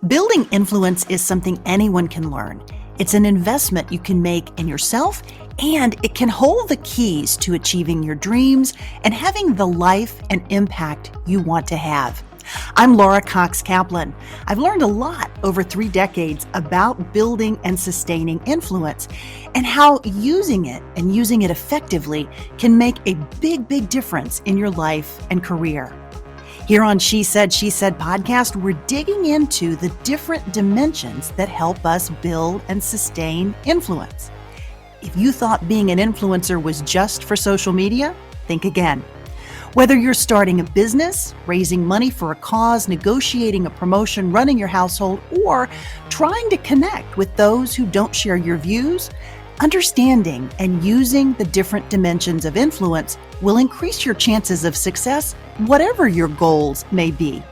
Building influence is something anyone can learn. It's an investment you can make in yourself, and it can hold the keys to achieving your dreams and having the life and impact you want to have. I'm Laura Cox Kaplan. I've learned a lot over 3 decades about building and sustaining influence and how using it effectively can make a big difference in your life and career. Here on She Said podcast, we're digging into the different dimensions that help us build and sustain influence. If you thought being an influencer was just for social media, think again. Whether you're starting a business, raising money for a cause, negotiating a promotion, running your household, or trying to connect with those who don't share your views, understanding and using the different dimensions of influence will increase your chances of success, whatever your goals may be.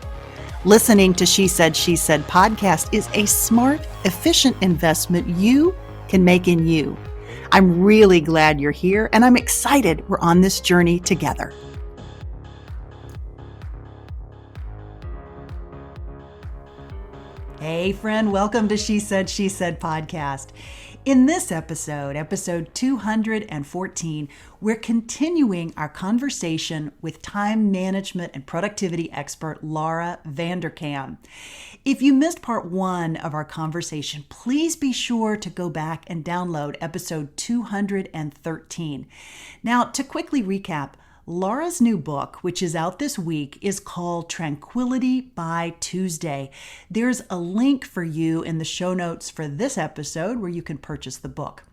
Listening to She Said podcast is a smart, efficient investment you can make in you. I'm really glad you're here, and I'm excited we're on this journey together. Hey friend, welcome to She Said podcast. In this episode 214, we're continuing our conversation with time management and productivity expert Laura Vanderkam. If you missed part 1 of our conversation, please be sure to go back and download episode 213. Now, to quickly recap, Laura's new book, which is out this week, is called Tranquility by Tuesday. There's a link for you in the show notes for this episode where you can purchase the book.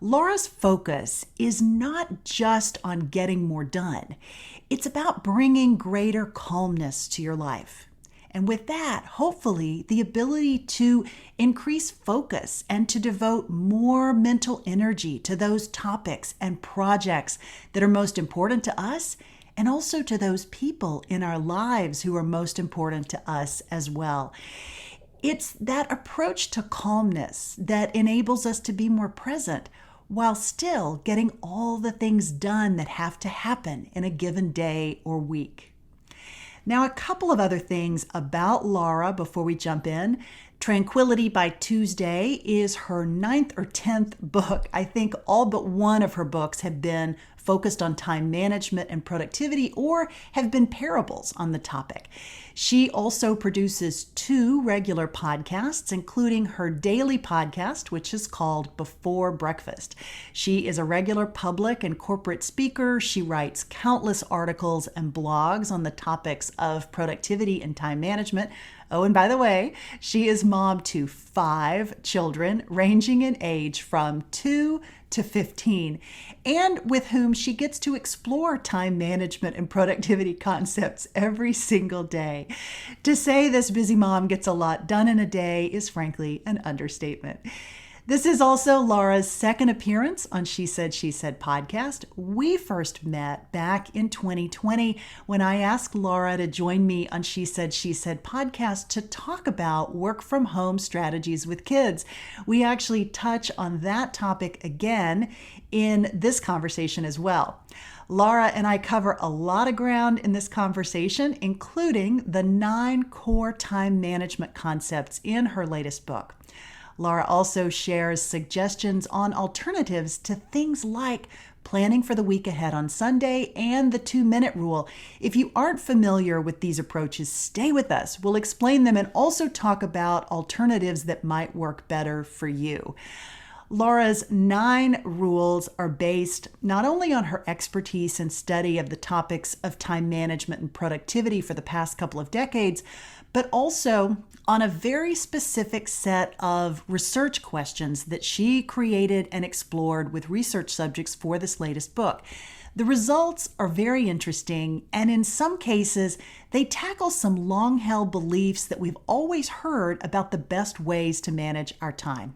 Laura's focus is not just on getting more done. It's about bringing greater calmness to your life. And with that, hopefully, the ability to increase focus and to devote more mental energy to those topics and projects that are most important to us, and also to those people in our lives who are most important to us as well. It's that approach to calmness that enables us to be more present while still getting all the things done that have to happen in a given day or week. Now, a couple of other things about Laura before we jump in. Tranquility by Tuesday is her 9th or 10th book. I think all but one of her books have been focused on time management and productivity or have been parables on the topic. She also produces 2 regular podcasts, including her daily podcast, which is called Before Breakfast. She is a regular public and corporate speaker. She writes countless articles and blogs on the topics of productivity and time management. Oh, and by the way, she is mom to 5 children ranging in age from 2 to 15, and with whom she gets to explore time management and productivity concepts every single day. To say this busy mom gets a lot done in a day is frankly an understatement. This is also Laura's 2nd appearance on She Said podcast. We first met back in 2020 when I asked Laura to join me on She Said podcast to talk about work from home strategies with kids. We actually touch on that topic again in this conversation as well. Laura and I cover a lot of ground in this conversation, including the 9 core time management concepts in her latest book. Laura also shares suggestions on alternatives to things like planning for the week ahead on Sunday and the 2-minute rule. If you aren't familiar with these approaches, stay with us. We'll explain them and also talk about alternatives that might work better for you. Laura's 9 rules are based not only on her expertise and study of the topics of time management and productivity for the past couple of decades, but also on a very specific set of research questions that she created and explored with research subjects for this latest book. The results are very interesting, and in some cases, they tackle some long-held beliefs that we've always heard about the best ways to manage our time.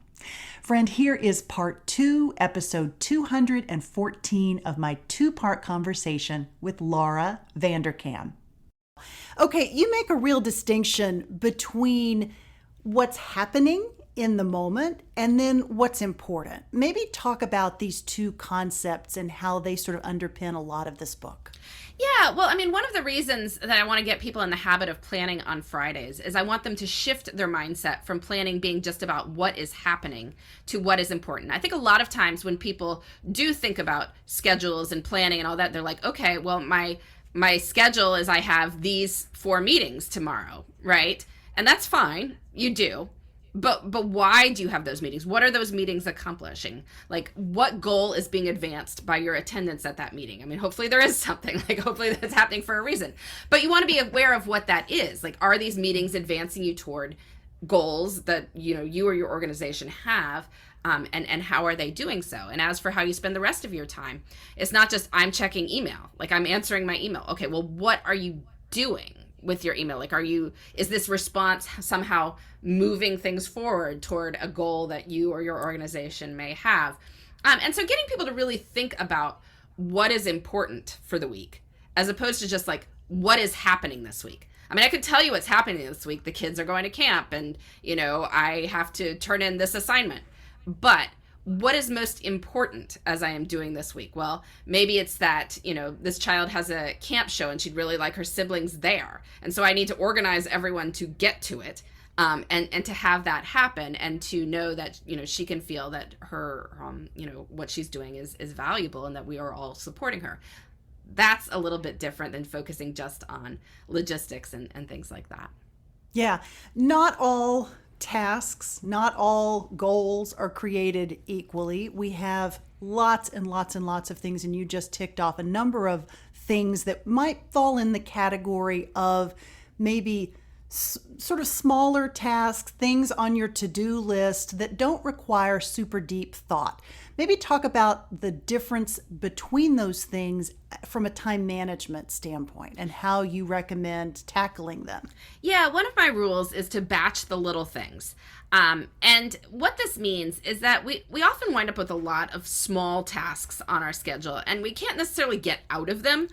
Friend, here is part 2, episode 214 of my 2-part conversation with Laura Vanderkam. Okay, you make a real distinction between what's happening in the moment and then what's important. Maybe talk about these two concepts and how they sort of underpin a lot of this book. Yeah, well, I mean, one of the reasons that I want to get people in the habit of planning on Fridays is I want them to shift their mindset from planning being just about what is happening to what is important. I think a lot of times when people do think about schedules and planning and all that, they're like, okay, well, my schedule is I have these 4 meetings tomorrow, right? And that's fine, you do. But why do you have those meetings? What are those meetings accomplishing? Like, what goal is being advanced by your attendance at that meeting? I mean, hopefully there is something. Like, hopefully that's happening for a reason. But you want to be aware of what that is. Like, are these meetings advancing you toward goals that, you or your organization have? And how are they doing so? And as for how you spend the rest of your time, it's not just I'm checking email. Like, I'm answering my email. Okay, well, what are you doing with your email? Like, is this response somehow moving things forward toward a goal that you or your organization may have? And so getting people to really think about what is important for the week, as opposed to just like, what is happening this week? I mean, I could tell you what's happening this week. The kids are going to camp and, I have to turn in this assignment. But what is most important as I am doing this week? Well, maybe it's that, this child has a camp show and she'd really like her siblings there. And so I need to organize everyone to get to it, and to have that happen and to know that, she can feel that her, what she's doing is valuable and that we are all supporting her. That's a little bit different than focusing just on logistics and things like that. Yeah, not all tasks, not all goals are created equally. We have lots and lots and lots of things, and you just ticked off a number of things that might fall in the category of maybe sort of smaller tasks, things on your to-do list that don't require super deep thought. Maybe talk about the difference between those things from a time management standpoint and how you recommend tackling them. Yeah, one of my rules is to batch the little things. And what this means is that we often wind up with a lot of small tasks on our schedule, and we can't necessarily get out of them.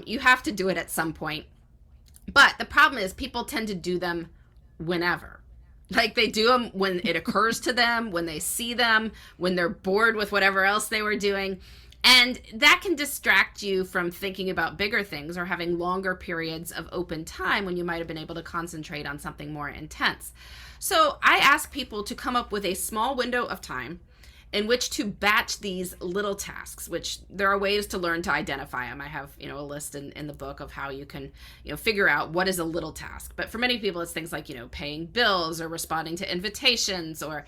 You have to do it at some point. But the problem is people tend to do them whenever. Like, they do them when it occurs to them, when they see them, when they're bored with whatever else they were doing. And that can distract you from thinking about bigger things or having longer periods of open time when you might have been able to concentrate on something more intense. So I ask people to come up with a small window of time in which to batch these little tasks, which there are ways to learn to identify them. I have, a list in the book of how you can, figure out what is a little task. But for many people, it's things like, paying bills or responding to invitations or,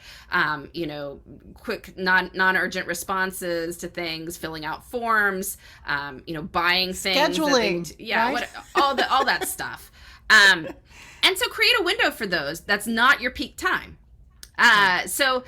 quick non-urgent responses to things, filling out forms, buying things. Scheduling. Right? All that stuff. And so create a window for those. That's not your peak time. So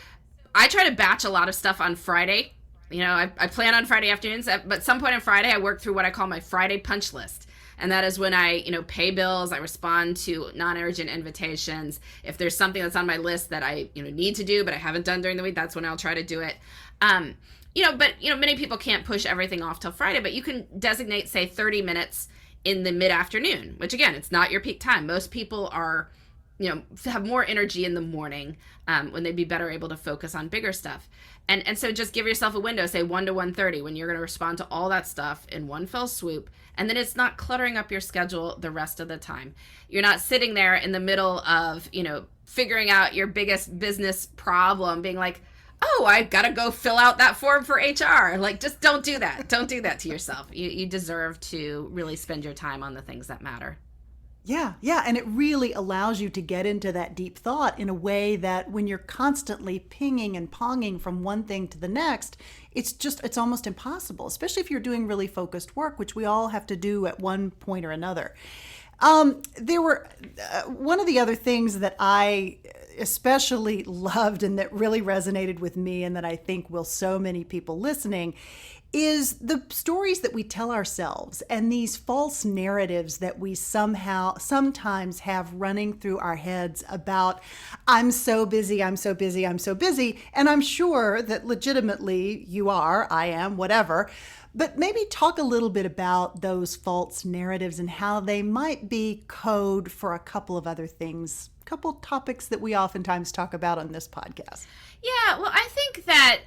I try to batch a lot of stuff on Friday. I plan on Friday afternoons, but some point on Friday, I work through what I call my Friday punch list. And that is when I, pay bills, I respond to non-urgent invitations. If there's something that's on my list that I, need to do, but I haven't done during the week, that's when I'll try to do it. Many people can't push everything off till Friday, but you can designate, say, 30 minutes in the mid-afternoon, which again, it's not your peak time. Most people are, have more energy in the morning when they'd be better able to focus on bigger stuff. And so just give yourself a window, say 1 to 1:30, when you're going to respond to all that stuff in one fell swoop. And then it's not cluttering up your schedule the rest of the time. You're not sitting there in the middle of, figuring out your biggest business problem, being like, oh, I've got to go fill out that form for HR. Like, just don't do that. Don't do that to yourself. You deserve to really spend your time on the things that matter. Yeah. And it really allows you to get into that deep thought in a way that when you're constantly pinging and ponging from one thing to the next, it's almost impossible, especially if you're doing really focused work, which we all have to do at one point or another. There were one of the other things that I especially loved and that really resonated with me, and that I think will so many people listening, is the stories that we tell ourselves and these false narratives that we sometimes have running through our heads about, I'm so busy, I'm so busy, I'm so busy. And I'm sure that legitimately you are, I am, whatever. But maybe talk a little bit about those false narratives and how they might be code for a couple of other things couple topics that we oftentimes talk about on this podcast. Yeah, well, I think that,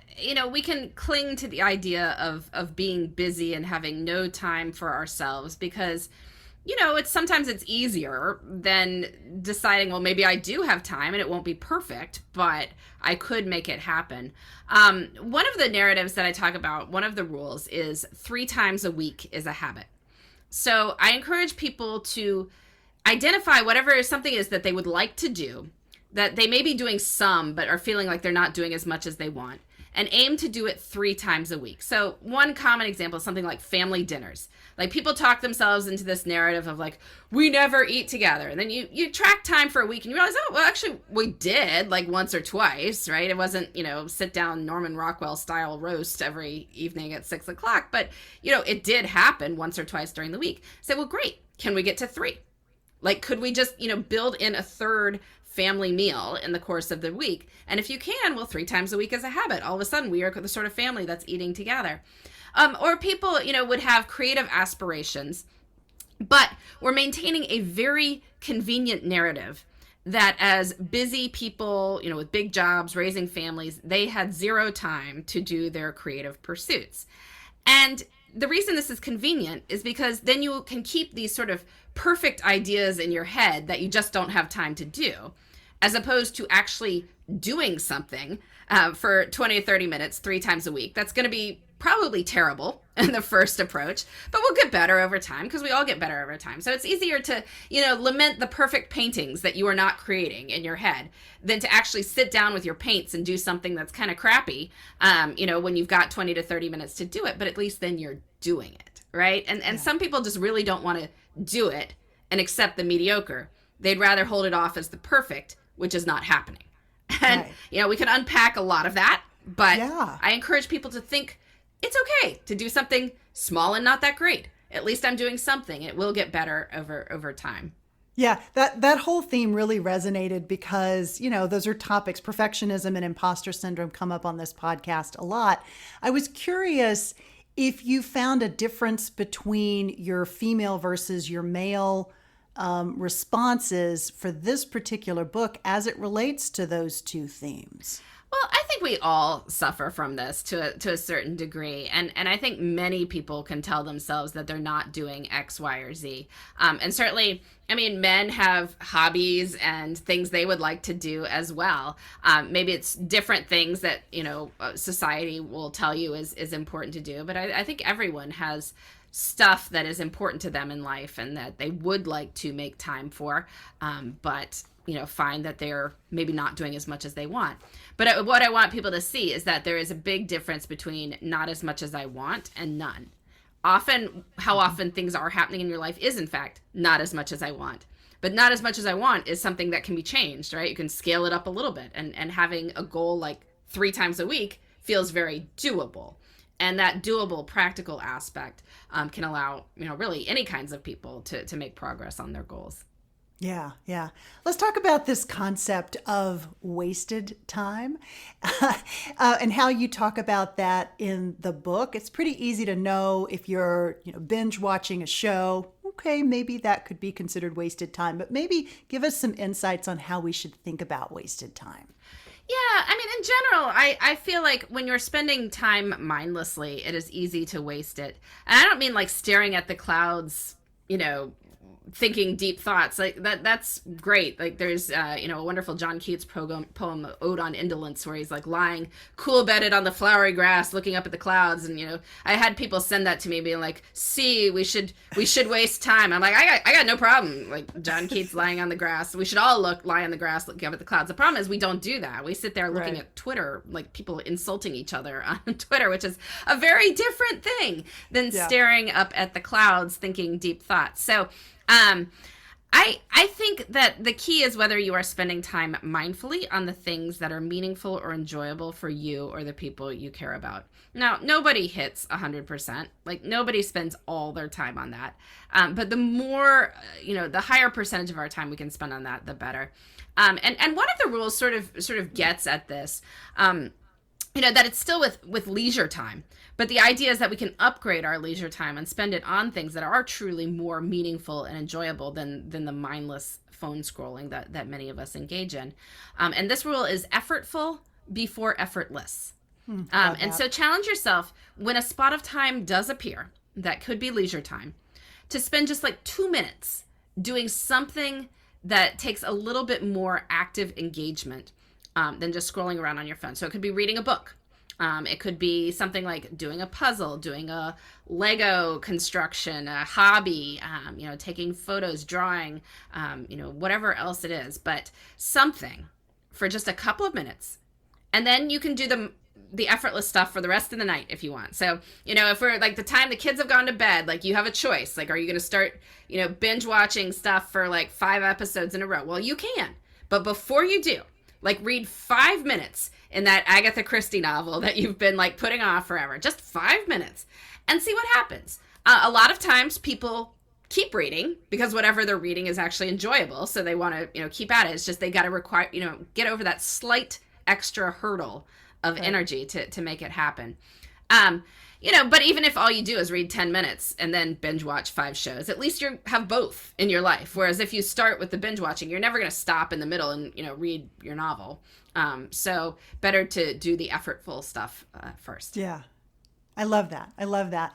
we can cling to the idea of being busy and having no time for ourselves because, sometimes it's easier than deciding, well, maybe I do have time and it won't be perfect, but I could make it happen. One of the narratives that I talk about, one of the rules is 3 times a week is a habit. So I encourage people to identify whatever something is that they would like to do, that they may be doing some, but are feeling like they're not doing as much as they want, and aim to do it 3 times a week. So one common example is something like family dinners. Like people talk themselves into this narrative of like, we never eat together. And then you track time for a week and you realize, oh, well, actually we did like once or twice, right? It wasn't, sit down Norman Rockwell style roast every evening at 6:00, but it did happen once or twice during the week. Say, well, great. Can we get to 3? Like, could we just, build in a third family meal in the course of the week? And if you can, well, 3 times a week is a habit. All of a sudden, we are the sort of family that's eating together. Or people, would have creative aspirations, but we're maintaining a very convenient narrative that as busy people, with big jobs, raising families, they had 0 time to do their creative pursuits. And the reason this is convenient is because then you can keep these sort of perfect ideas in your head that you just don't have time to do, as opposed to actually doing something for 20 or 30 minutes 3 times a week. That's going to be probably terrible in the first approach, but we'll get better over time because we all get better over time. So it's easier to, lament the perfect paintings that you are not creating in your head than to actually sit down with your paints and do something that's kind of crappy, when you've got 20 to 30 minutes to do it, but at least then you're doing it, right? And some people just really don't want to do it and accept the mediocre. They'd rather hold it off as the perfect, which is not happening. And, right. We can unpack a lot of that, but Yeah. I encourage people to think it's okay to do something small and not that great. At least I'm doing something. It will get better over time. Yeah, that whole theme really resonated because, those are topics, perfectionism and imposter syndrome come up on this podcast a lot. I was curious if you found a difference between your female versus your male responses for this particular book as it relates to those 2 themes. Well, I think we all suffer from this to a certain degree. And I think many people can tell themselves that they're not doing X, Y, or Z. And certainly, men have hobbies and things they would like to do as well. Maybe it's different things that, society will tell you is important to do. But I think everyone has stuff that is important to them in life and that they would like to make time for, but find that they're maybe not doing as much as they want. But what I want people to see is that there is a big difference between not as much as I want and none. How often things are happening in your life is, in fact, not as much as I want. But not as much as I want is something that can be changed, right? You can scale it up a little bit. And having a goal like 3 times a week feels very doable. And that doable, practical aspect can allow, really any kinds of people to make progress on their goals. Yeah, yeah. Let's talk about this concept of wasted time and how you talk about that in the book. It's pretty easy to know if you're, binge watching a show. Okay, maybe that could be considered wasted time, but maybe give us some insights on how we should think about wasted time. Yeah, in general, I feel like when you're spending time mindlessly, it is easy to waste it. And I don't mean like staring at the clouds, thinking deep thoughts like that's great. Like there's a wonderful John Keats poem Ode on Indolence where he's like lying cool bedded on the flowery grass looking up at the clouds, and I had people send that to me being like, see, we should waste time. I'm like, I got no problem, like John Keats lying on the grass. We should all lie on the grass looking up at the clouds. The problem is we don't do that. We sit there looking at Twitter, like people insulting each other on Twitter, which is a very different thing than staring up at the clouds thinking deep thoughts. So I think that the key is whether you are spending time mindfully on the things that are meaningful or enjoyable for you or the people you care about. Now, nobody hits 100%. Like nobody spends all their time on that. But the more, the higher percentage of our time we can spend on that, the better. And one of the rules sort of gets at this. that it's still with leisure time. But the idea is that we can upgrade our leisure time and spend it on things that are truly more meaningful and enjoyable than the mindless phone scrolling that many of us engage in. And this rule is effortful before effortless. And so challenge yourself when a spot of time does appear that could be leisure time to spend just like 2 minutes doing something that takes a little bit more active engagement than just scrolling around on your phone. So it could be reading a book. It could be something like doing a puzzle, doing a Lego construction, a hobby, taking photos, drawing, whatever else it is, but something for just a couple of minutes. And then you can do the effortless stuff for the rest of the night if you want. So, if we're like the time the kids have gone to bed, like you have a choice. Like, are you going to start, binge watching stuff for like 5 episodes in a row? Well, you can. But before you do, like read 5 minutes in that Agatha Christie novel that you've been like putting off forever. Just 5 minutes and see what happens. A lot of times people keep reading because whatever they're reading is actually enjoyable. So they want to, keep at it. It's just they got to get over that slight extra hurdle of energy to make it happen. But even if all you do is read 10 minutes and then binge watch 5 shows, at least you have both in your life. Whereas if you start with the binge watching, you're never going to stop in the middle and, read your novel. So better to do the effortful stuff first. Yeah. I love that.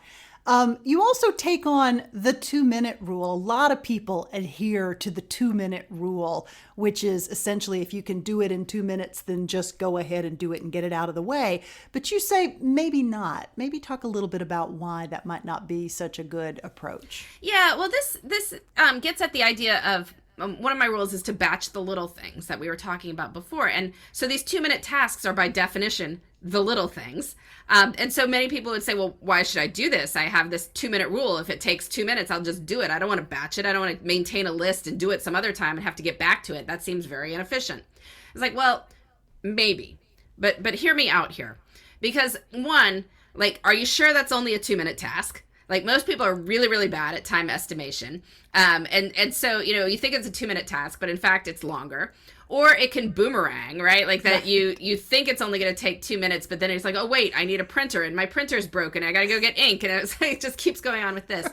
You also take on the 2-minute rule. A lot of people adhere to the 2-minute rule, which is essentially if you can do it in 2 minutes, then just go ahead and do it and get it out of the way. But you say maybe not. Maybe talk a little bit about why that might not be such a good approach. Yeah, well, this gets at the idea of one of my rules is to batch the little things that we were talking about before. And so these 2-minute tasks are by definition the little things. And so many people would say, well, why should I do this? I have this 2-minute rule. If it takes 2 minutes, I'll just do it. I don't want to batch it. I don't want to maintain a list and do it some other time and have to get back to it. That seems very inefficient. It's like, well, maybe, but hear me out here. Because one, like, are you sure that's only a 2-minute task? Like most people are really, really bad at time estimation. And so, you think it's a 2-minute task, but in fact it's longer. Or it can boomerang, right? Like that you think it's only going to take 2 minutes, but then it's like, oh, wait, I need a printer and my printer's broken. I got to go get ink. And it just keeps going on with this.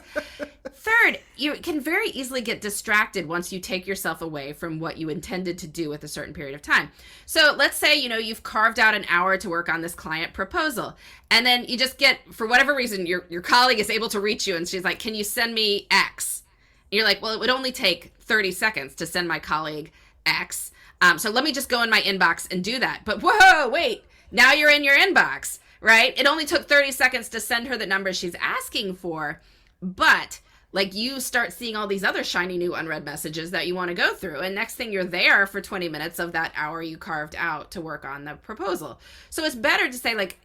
Third, you can very easily get distracted once you take yourself away from what you intended to do with a certain period of time. So let's say, you've carved out an hour to work on this client proposal. And then you just get, for whatever reason, your colleague is able to reach you and she's like, can you send me X? And you're like, well, it would only take 30 seconds to send my colleague X. So let me just go in my inbox and do that. But whoa, wait, now you're in your inbox, right? It only took 30 seconds to send her the number she's asking for. But like you start seeing all these other shiny new unread messages that you want to go through. And next thing you're there for 20 minutes of that hour you carved out to work on the proposal. So it's better to say like,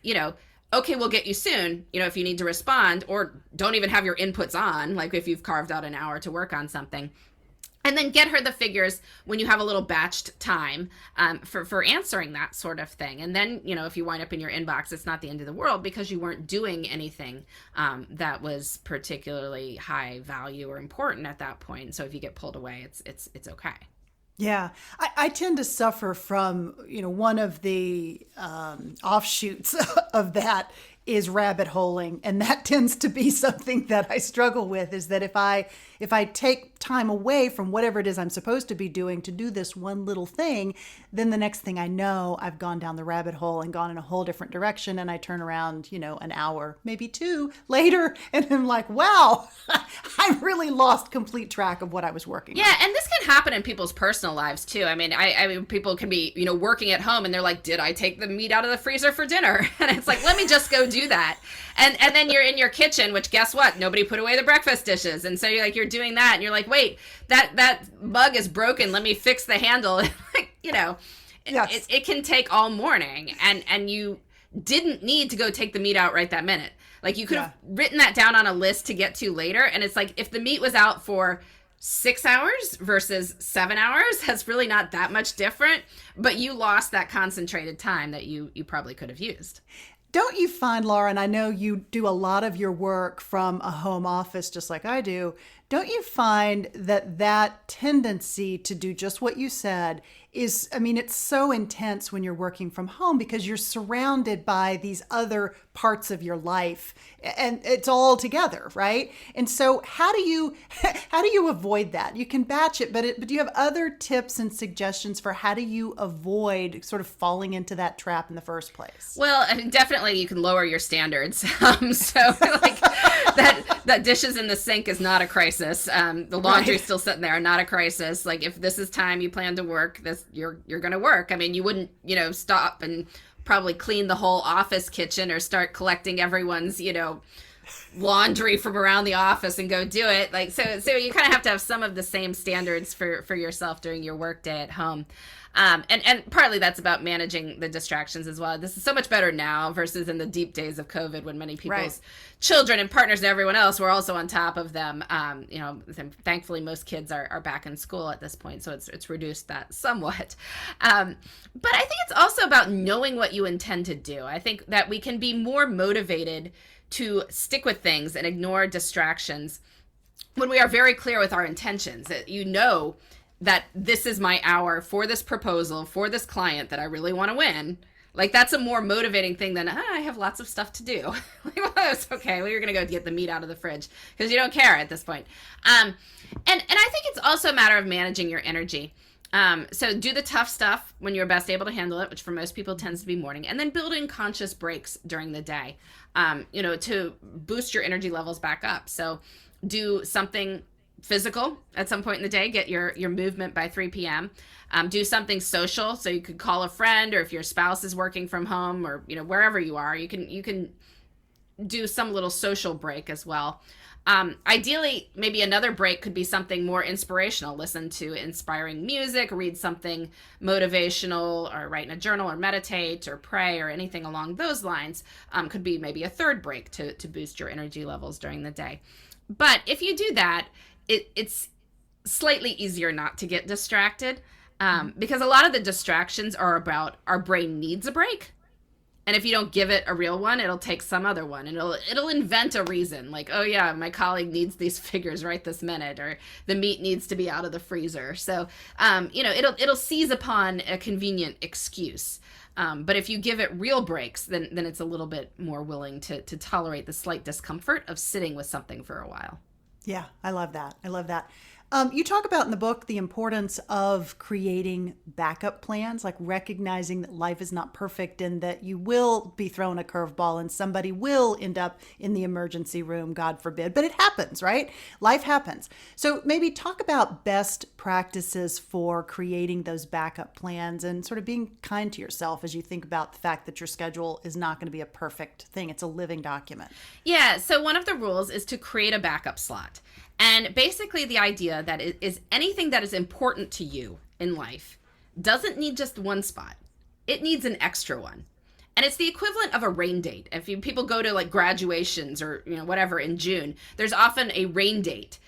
okay, we'll get you soon, if you need to respond, or don't even have your inputs on, like if you've carved out an hour to work on something. And then get her the figures when you have a little batched time for answering that sort of thing. And then, if you wind up in your inbox, it's not the end of the world because you weren't doing anything that was particularly high value or important at that point. So if you get pulled away, it's okay. Yeah, I tend to suffer from, one of the offshoots of that is rabbit holing. And that tends to be something that I struggle with, is that if I take time away from whatever it is I'm supposed to be doing to do this one little thing, then the next thing I know, I've gone down the rabbit hole and gone in a whole different direction. And I turn around, an hour, maybe 2 later, and I'm like, wow, I really lost complete track of what I was working on. Yeah, and this can happen in people's personal lives too. I mean, people can be, working at home and they're like, did I take the meat out of the freezer for dinner? And it's like, let me just go do that. And then you're in your kitchen, which guess what? Nobody put away the breakfast dishes. And so you're doing that and you're like, wait, that mug is broken. Let me fix the handle. Yes. It can take all morning and you didn't need to go take the meat out right that minute. Like you could have written that down on a list to get to later. And it's like, if the meat was out for 6 hours versus 7 hours, that's really not that much different, but you lost that concentrated time that you probably could have used. Don't you find, Laura, and I know you do a lot of your work from a home office just like I do, don't you find that tendency to do just what you said is, I mean, it's so intense when you're working from home because you're surrounded by these other parts of your life and it's all together, right? And so how do you avoid that? You can batch it, but do you have other tips and suggestions for how do you avoid sort of falling into that trap in the first place? Well, I mean, definitely you can lower your standards. So like that dishes in the sink is not a crisis. The laundry's still sitting there, not a crisis. Like if this is time you plan to work, you're going to work. I mean, you wouldn't, stop and probably clean the whole office kitchen or start collecting everyone's, laundry from around the office and go do it. Like, so you kind of have to have some of the same standards for yourself during your work day at home. And partly that's about managing the distractions as well. This is so much better now versus in the deep days of COVID when many people's children and partners and everyone else were also on top of them. Thankfully most kids are back in school at this point, so it's reduced that somewhat. But I think it's also about knowing what you intend to do. I think that we can be more motivated to stick with things and ignore distractions when we are very clear with our intentions, that that this is my hour for this proposal, for this client that I really want to win. Like, that's a more motivating thing than, I have lots of stuff to do. Like, well, it's okay. Well, you're going to go get the meat out of the fridge because you don't care at this point. And I think it's also a matter of managing your energy. So do the tough stuff when you're best able to handle it, which for most people tends to be morning, and then build in conscious breaks during the day, to boost your energy levels back up. So do something physical at some point in the day, get your movement by 3 p.m. Do something social. So you could call a friend, or if your spouse is working from home, or, wherever you are, you can do some little social break as well. Ideally, maybe another break could be something more inspirational. Listen to inspiring music, read something motivational, or write in a journal, or meditate, or pray, or anything along those lines. Could be maybe a third break to boost your energy levels during the day. But if you do that, it's slightly easier not to get distracted, because a lot of the distractions are about our brain needs a break. And if you don't give it a real one, it'll take some other one, and it'll invent a reason, like, oh yeah, my colleague needs these figures right this minute, or the meat needs to be out of the freezer. So, it'll seize upon a convenient excuse. But if you give it real breaks, then it's a little bit more willing to tolerate the slight discomfort of sitting with something for a while. Yeah, I love that. You talk about in the book the importance of creating backup plans, like recognizing that life is not perfect and that you will be thrown a curveball and somebody will end up in the emergency room, God forbid. But it happens, right? Life happens. So maybe talk about best practices for creating those backup plans and sort of being kind to yourself as you think about the fact that your schedule is not going to be a perfect thing. It's a living document. Yeah. So one of the rules is to create a backup slot. And basically the idea that is anything that is important to you in life doesn't need just one spot. It needs an extra one. And it's the equivalent of a rain date. If people go to like graduations or, whatever in June, there's often a rain date,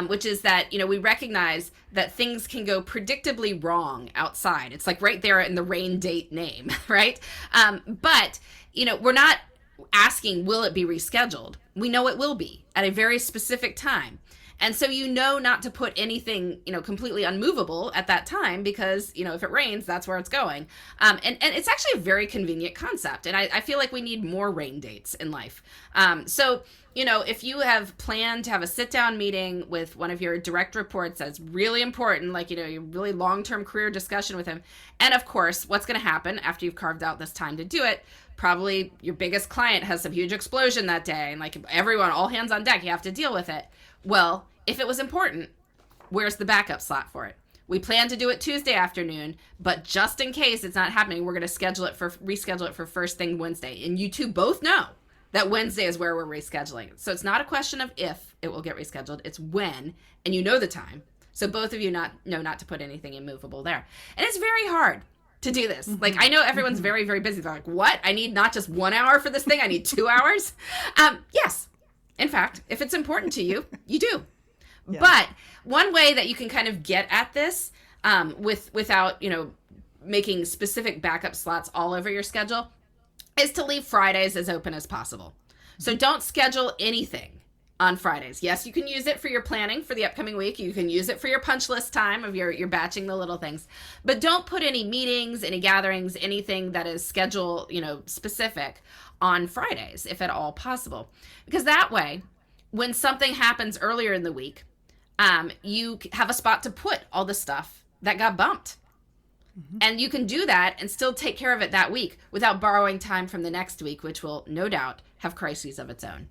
which is that, we recognize that things can go predictably wrong outside. It's like right there in the rain date name, right? But we're not asking, will it be rescheduled? We know it will be at a very specific time. And so not to put anything, completely unmovable at that time because, if it rains, that's where it's going. And it's actually a very convenient concept. And I feel like we need more rain dates in life. So, if you have planned to have a sit-down meeting with one of your direct reports that's really important, like, your really long-term career discussion with him. And of course, what's going to happen after you've carved out this time to do it? Probably your biggest client has some huge explosion that day. And like everyone, all hands on deck, you have to deal with it. Well, if it was important, where's the backup slot for it? We plan to do it Tuesday afternoon, but just in case it's not happening, we're going to reschedule it for first thing Wednesday. And you two both know that Wednesday is where we're rescheduling. So it's not a question of if it will get rescheduled, it's when, and you know the time. So both of you know not to put anything immovable there. And it's very hard to do this. Mm-hmm. Like, I know everyone's very, very busy. They're like, what? I need not just 1 hour for this thing. I need 2 hours. Yes. In fact, if it's important to you, you do. Yeah. But one way that you can kind of get at this without, making specific backup slots all over your schedule is to leave Fridays as open as possible. So don't schedule anything on Fridays. Yes, you can use it for your planning for the upcoming week. You can use it for your punch list time of your batching the little things. But don't put any meetings, any gatherings, anything that is schedule, specific on Fridays, if at all possible. Because that way, when something happens earlier in the week, you have a spot to put all the stuff that got bumped. Mm-hmm. And you can do that and still take care of it that week without borrowing time from the next week, which will no doubt have crises of its own.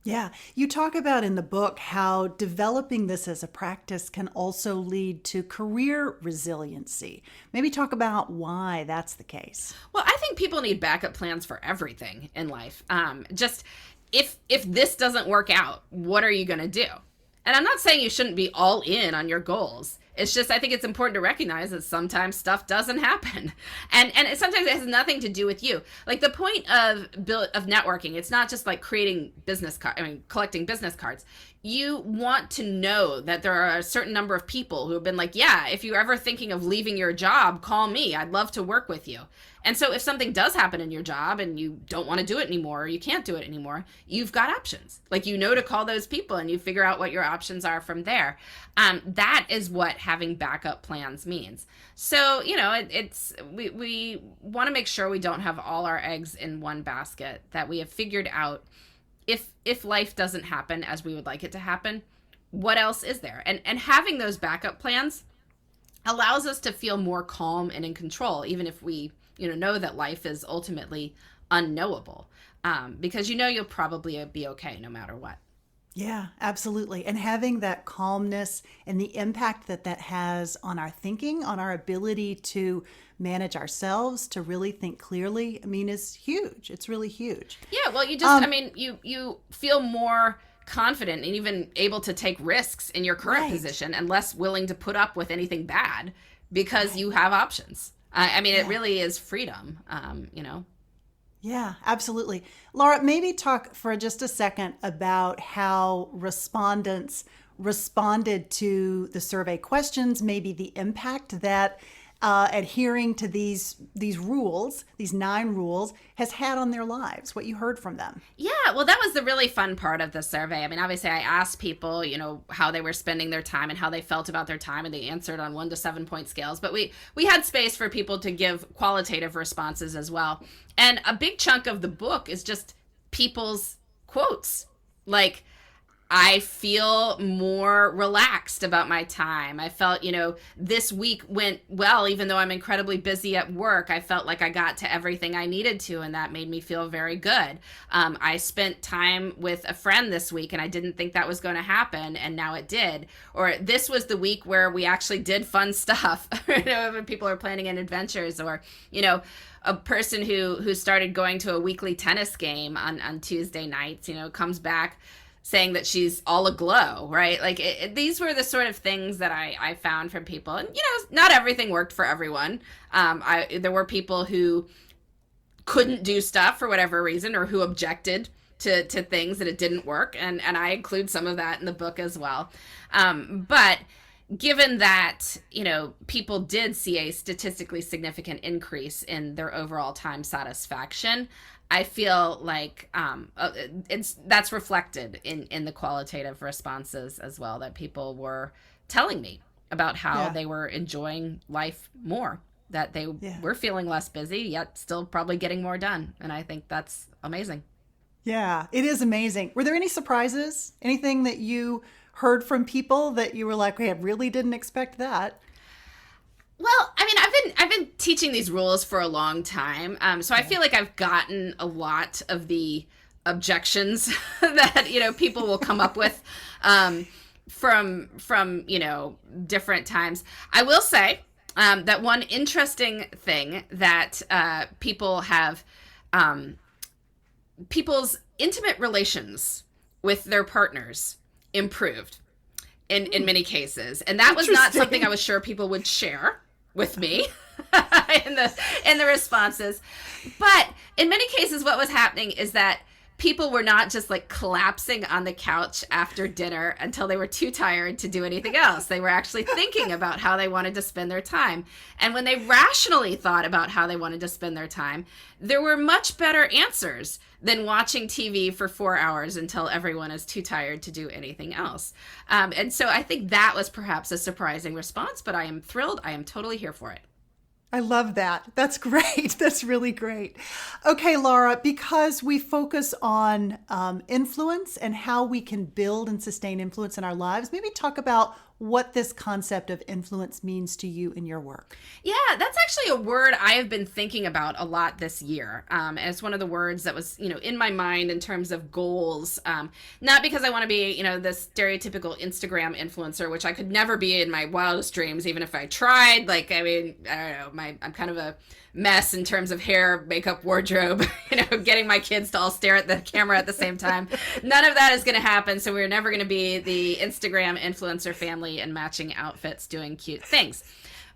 Yeah. You talk about in the book how developing this as a practice can also lead to career resiliency. Maybe talk about why that's the case. Well, I think people need backup plans for everything in life. Just if this doesn't work out, what are you going to do? And I'm not saying you shouldn't be all in on your goals. It's just, I think it's important to recognize that sometimes stuff doesn't happen. And sometimes it has nothing to do with you. Like the point of networking, it's not just like creating collecting business cards. You want to know that there are a certain number of people who have been like, yeah, if you're ever thinking of leaving your job, call me. I'd love to work with you. And so if something does happen in your job and you don't want to do it anymore, or you can't do it anymore, you've got options. Like, to call those people and you figure out what your options are from there. That is what having backup plans means. So, we want to make sure we don't have all our eggs in one basket, that we have figured out if life doesn't happen as we would like it to happen, what else is there? And having those backup plans allows us to feel more calm and in control, even if we know that life is ultimately unknowable, because you'll probably be okay no matter what. Yeah, absolutely. And having that calmness and the impact that has on our thinking, on our ability to manage ourselves, to really think clearly, is huge. It's really huge. Yeah, well, you just, you feel more confident and even able to take risks in your current position and less willing to put up with anything bad because you have options. It really is freedom, Yeah, absolutely. Laura, maybe talk for just a second about how respondents responded to the survey questions, maybe the impact that adhering to these rules, these 9 rules, has had on their lives, what you heard from them. Yeah, well, that was the really fun part of the survey. Obviously, I asked people, how they were spending their time and how they felt about their time, and they answered on 1 to 7 point scales. But we had space for people to give qualitative responses as well. And a big chunk of the book is just people's quotes, like, I feel more relaxed about my time. I felt, this week went well, even though I'm incredibly busy at work. I felt like I got to everything I needed to, and that made me feel very good. I spent time with a friend this week, and I didn't think that was going to happen, and now it did. Or this was the week where we actually did fun stuff. When people are planning in adventures, or, a person who started going to a weekly tennis game on Tuesday nights, comes back saying that she's all aglow, right? Like these were the sort of things that I found from people. And, not everything worked for everyone. There were people who couldn't do stuff for whatever reason, or who objected to things that it didn't work. And I include some of that in the book as well. But given that, people did see a statistically significant increase in their overall time satisfaction, I feel like that's reflected in the qualitative responses as well, that people were telling me about how they were enjoying life more, that they were feeling less busy, yet still probably getting more done. And I think that's amazing. Yeah, it is amazing. Were there any surprises? Anything that you heard from people that you were like, I really didn't expect that? Well, I've been teaching these rules for a long time, so I feel like I've gotten a lot of the objections that people will come up with from different times. I will say that one interesting thing that people have, people's intimate relations with their partners improved in many cases, and that was not something I was sure people would share with me in the responses. But in many cases, what was happening is that people were not just like collapsing on the couch after dinner until they were too tired to do anything else. They were actually thinking about how they wanted to spend their time. And when they rationally thought about how they wanted to spend their time, there were much better answers than watching TV for 4 hours until everyone is too tired to do anything else. And so I think that was perhaps a surprising response, but I am thrilled. I am totally here for it. I love that. That's great. That's really great. Okay, Laura, because we focus on influence and how we can build and sustain influence in our lives, maybe talk about what this concept of influence means to you in your work. Yeah, that's actually a word I have been thinking about a lot this year. As one of the words that was, in my mind in terms of goals. Not because I want to be, this stereotypical Instagram influencer, which I could never be in my wildest dreams, even if I tried. I don't know, I'm kind of a mess in terms of hair, makeup, wardrobe, getting my kids to all stare at the camera at the same time. None of that is going to happen. So we're never going to be the Instagram influencer family and matching outfits doing cute things.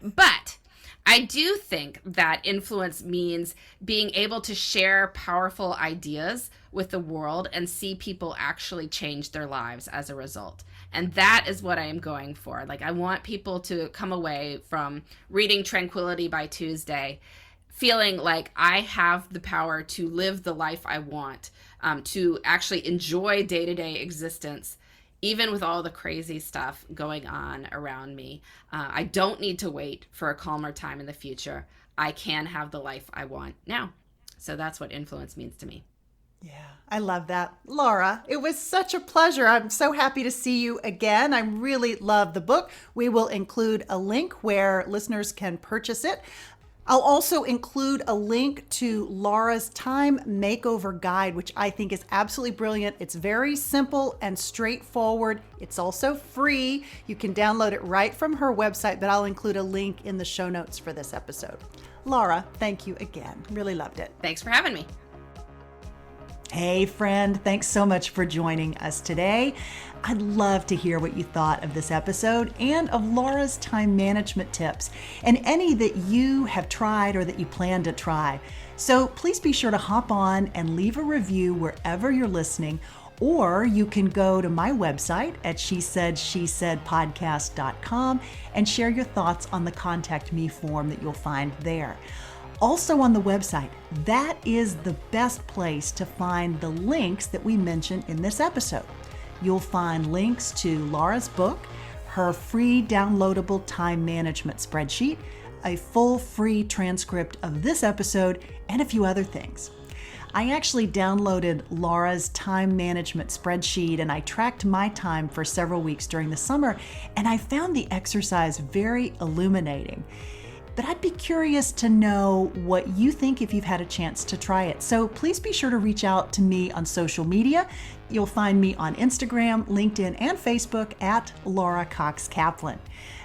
But I do think that influence means being able to share powerful ideas with the world and see people actually change their lives as a result. And that is what I am going for. I want people to come away from reading Tranquility by Tuesday feeling like I have the power to live the life I want, to actually enjoy day-to-day existence, even with all the crazy stuff going on around me. I don't need to wait for a calmer time in the future. I can have the life I want now. So that's what influence means to me. Yeah, I love that. Laura, it was such a pleasure. I'm so happy to see you again. I really love the book. We will include a link where listeners can purchase it. I'll also include a link to Laura's Time Makeover Guide, which I think is absolutely brilliant. It's very simple and straightforward. It's also free. You can download it right from her website, but I'll include a link in the show notes for this episode. Laura, thank you again. Really loved it. Thanks for having me. Hey friend, thanks so much for joining us today. I'd love to hear what you thought of this episode and of Laura's time management tips and any that you have tried or that you plan to try. So please be sure to hop on and leave a review wherever you're listening, or you can go to my website at shesaidpodcast.com and share your thoughts on the Contact Me form that you'll find there. Also on the website, that is the best place to find the links that we mentioned in this episode. You'll find links to Laura's book, her free downloadable time management spreadsheet, a full free transcript of this episode, and a few other things. I actually downloaded Laura's time management spreadsheet and I tracked my time for several weeks during the summer, and I found the exercise very illuminating. But I'd be curious to know what you think if you've had a chance to try it. So please be sure to reach out to me on social media. You'll find me on Instagram, LinkedIn, and Facebook at Laura Cox Kaplan.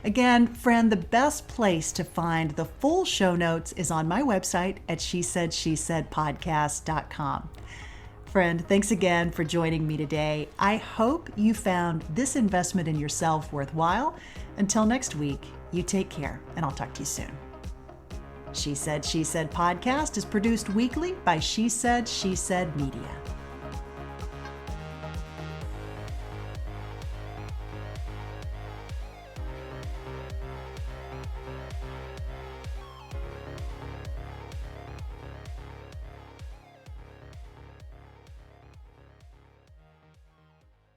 Again, friend, the best place to find the full show notes is on my website at shesaidpodcast.com. Friend, thanks again for joining me today. I hope you found this investment in yourself worthwhile. Until next week, you take care, and I'll talk to you soon. She Said Podcast is produced weekly by She Said Media.